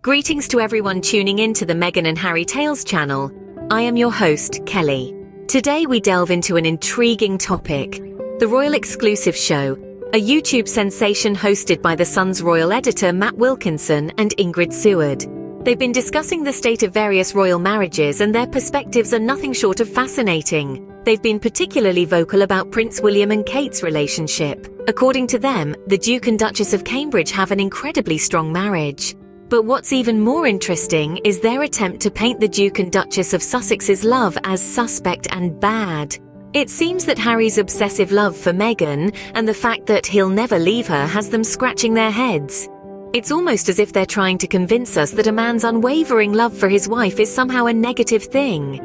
Greetings to everyone tuning in to the Meghan and Harry Tales channel. I am your host, Kelly. Today we delve into an intriguing topic, the Royal Exclusive Show, a YouTube sensation hosted by The Sun's royal editor Matt Wilkinson and Ingrid Seward. They've been discussing the state of various royal marriages, and their perspectives are nothing short of fascinating. They've been particularly vocal about Prince William and Kate's relationship. According to them, the Duke and Duchess of Cambridge have an incredibly strong marriage. But what's even more interesting is their attempt to paint the Duke and Duchess of Sussex's love as suspect and bad. It seems that Harry's obsessive love for Meghan and the fact that he'll never leave her has them scratching their heads. It's almost as if they're trying to convince us that a man's unwavering love for his wife is somehow a negative thing.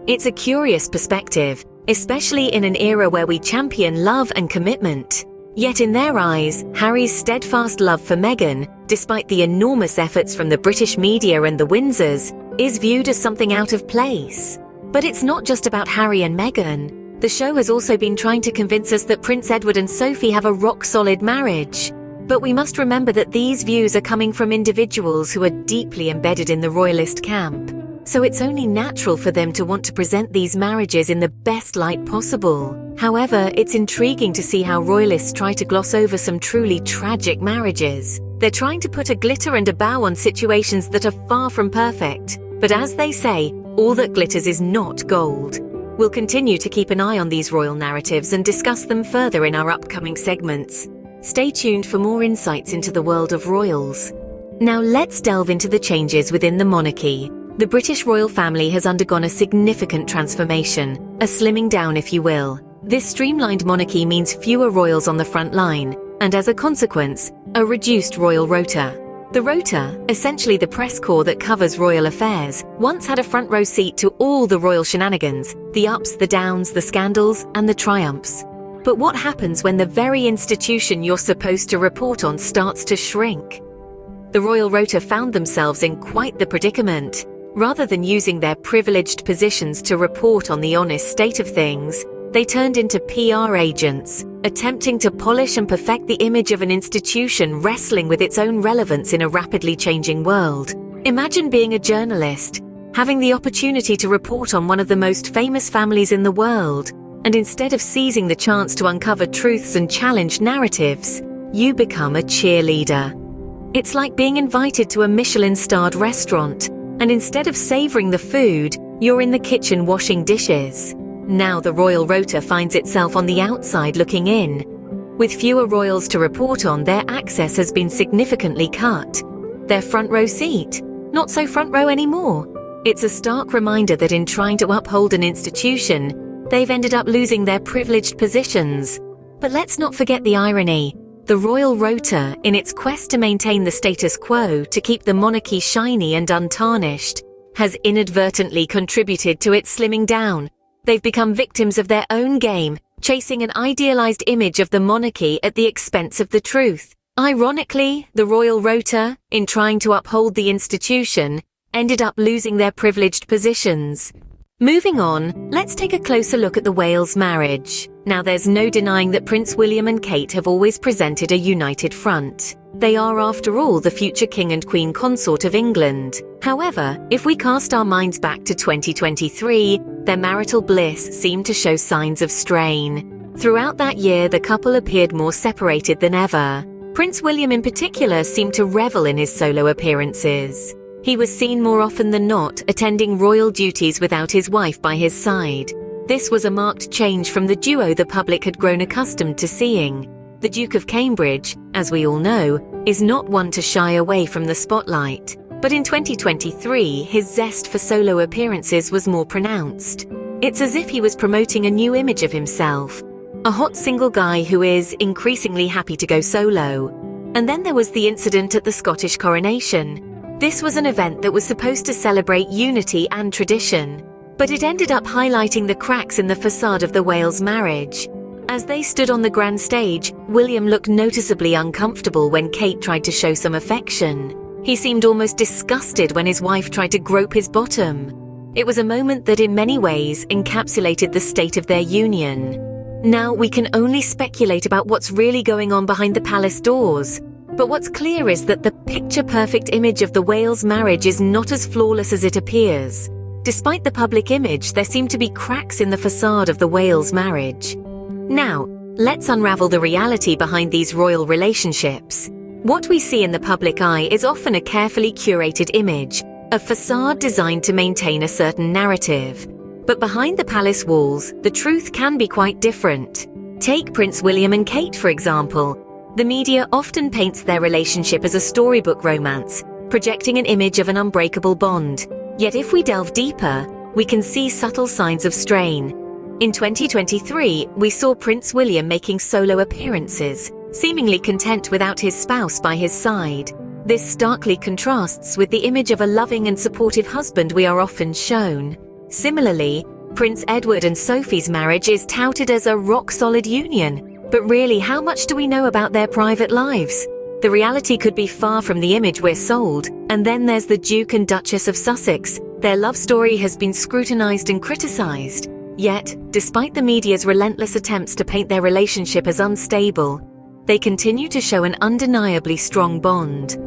It's a curious perspective, especially in an era where we champion love and commitment. Yet in their eyes, Harry's steadfast love for Meghan, despite the enormous efforts from the British media and the Windsors, is viewed as something out of place. But it's not just about Harry and Meghan. The show has also been trying to convince us that Prince Edward and Sophie have a rock-solid marriage. But we must remember that these views are coming from individuals who are deeply embedded in the royalist camp. So it's only natural for them to want to present these marriages in the best light possible. However, it's intriguing to see how royalists try to gloss over some truly tragic marriages. They're trying to put a glitter and a bow on situations that are far from perfect. But as they say, all that glitters is not gold. We'll continue to keep an eye on these royal narratives and discuss them further in our upcoming segments. Stay tuned for more insights into the world of royals. Now let's delve into the changes within the monarchy. The British royal family has undergone a significant transformation, a slimming down if you will. This streamlined monarchy means fewer royals on the front line, and as a consequence, a reduced royal rota. The rota, essentially the press corps that covers royal affairs, once had a front row seat to all the royal shenanigans, the ups, the downs, the scandals, and the triumphs. But what happens when the very institution you're supposed to report on starts to shrink? The royal rota found themselves in quite the predicament. Rather than using their privileged positions to report on the honest state of things, they turned into PR agents, attempting to polish and perfect the image of an institution wrestling with its own relevance in a rapidly changing world. Imagine being a journalist, having the opportunity to report on one of the most famous families in the world, and instead of seizing the chance to uncover truths and challenge narratives, you become a cheerleader. It's like being invited to a Michelin-starred restaurant, and instead of savoring the food, you're in the kitchen washing dishes. Now the royal rota finds itself on the outside looking in. With fewer royals to report on, their access has been significantly cut. Their front row seat, not so front row anymore. It's a stark reminder that in trying to uphold an institution, they've ended up losing their privileged positions. But let's not forget the irony. The royal rota, in its quest to maintain the status quo to keep the monarchy shiny and untarnished, has inadvertently contributed to its slimming down. They've become victims of their own game, chasing an idealized image of the monarchy at the expense of the truth. Ironically, the royal rota, in trying to uphold the institution, ended up losing their privileged positions. Moving on, let's take a closer look at the Wales marriage. Now there's no denying that Prince William and Kate have always presented a united front. They are, after all, the future King and Queen Consort of England. However, if we cast our minds back to 2023, their marital bliss seemed to show signs of strain. Throughout that year, the couple appeared more separated than ever. Prince William in particular seemed to revel in his solo appearances. He was seen more often than not attending royal duties without his wife by his side. This was a marked change from the duo the public had grown accustomed to seeing. The Duke of Cambridge, as we all know, is not one to shy away from the spotlight. But in 2023, his zest for solo appearances was more pronounced. It's as if he was promoting a new image of himself, a hot single guy who is increasingly happy to go solo. And then there was the incident at the Scottish coronation. This was an event that was supposed to celebrate unity and tradition, but it ended up highlighting the cracks in the facade of the Wales marriage. As they stood on the grand stage, William looked noticeably uncomfortable when Kate tried to show some affection. He seemed almost disgusted when his wife tried to grope his bottom. It was a moment that in many ways encapsulated the state of their union. Now we can only speculate about what's really going on behind the palace doors. But what's clear is that the picture-perfect image of the Wales marriage is not as flawless as it appears. Despite the public image, there seem to be cracks in the facade of the Wales marriage. Now, let's unravel the reality behind these royal relationships. What we see in the public eye is often a carefully curated image, a facade designed to maintain a certain narrative. But behind the palace walls, the truth can be quite different. Take Prince William and Kate, for example. The media often paints their relationship as a storybook romance, projecting an image of an unbreakable bond. Yet if we delve deeper, we can see subtle signs of strain. In 2023, we saw Prince William making solo appearances, seemingly content without his spouse by his side. This starkly contrasts with the image of a loving and supportive husband we are often shown. Similarly, Prince Edward and Sophie's marriage is touted as a rock-solid union. But really, how much do we know about their private lives? The reality could be far from the image we're sold. And then there's the Duke and Duchess of Sussex. Their love story has been scrutinized and criticized. Yet, despite the media's relentless attempts to paint their relationship as unstable, they continue to show an undeniably strong bond.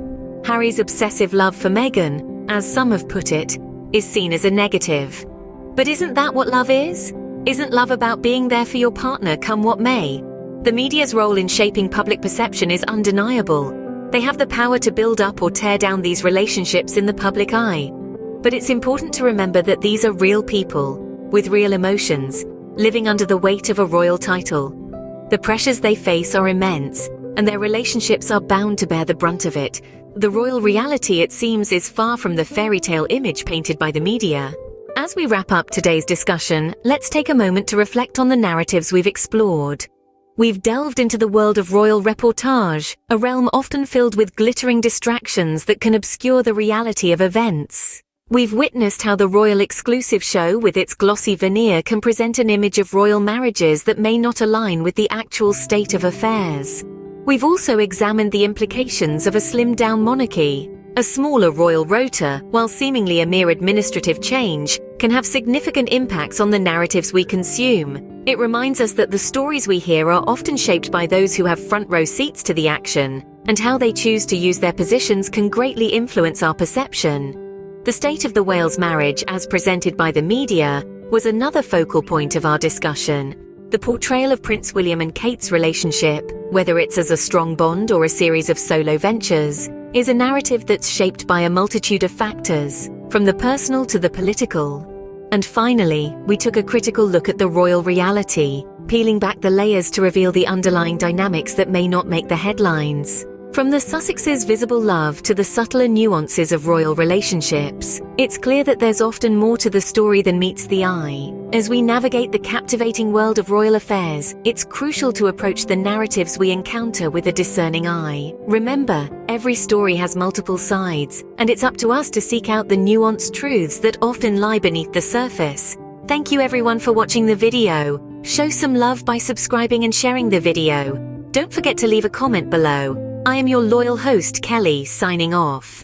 Harry's obsessive love for Meghan, as some have put it, is seen as a negative. But isn't that what love is? Isn't love about being there for your partner come what may? The media's role in shaping public perception is undeniable. They have the power to build up or tear down these relationships in the public eye. But it's important to remember that these are real people, with real emotions, living under the weight of a royal title. The pressures they face are immense, and their relationships are bound to bear the brunt of it. The royal reality, it seems, is far from the fairy tale image painted by the media. As we wrap up today's discussion, let's take a moment to reflect on the narratives we've explored. We've delved into the world of royal reportage, a realm often filled with glittering distractions that can obscure the reality of events. We've witnessed how the royal exclusive show, with its glossy veneer, can present an image of royal marriages that may not align with the actual state of affairs. We've also examined the implications of a slimmed-down monarchy. A smaller royal rota, while seemingly a mere administrative change, can have significant impacts on the narratives we consume. It reminds us that the stories we hear are often shaped by those who have front-row seats to the action, and how they choose to use their positions can greatly influence our perception. The state of the Wales marriage, as presented by the media, was another focal point of our discussion. The portrayal of Prince William and Kate's relationship, whether it's as a strong bond or a series of solo ventures, is a narrative that's shaped by a multitude of factors, from the personal to the political. And finally, we took a critical look at the royal reality, peeling back the layers to reveal the underlying dynamics that may not make the headlines. From the Sussexes' visible love to the subtler nuances of royal relationships, it's clear that there's often more to the story than meets the eye. As we navigate the captivating world of royal affairs, it's crucial to approach the narratives we encounter with a discerning eye. Remember, every story has multiple sides, and it's up to us to seek out the nuanced truths that often lie beneath the surface. Thank you everyone for watching the video. Show some love by subscribing and sharing the video. Don't forget to leave a comment below. I am your loyal host, Kelly, signing off.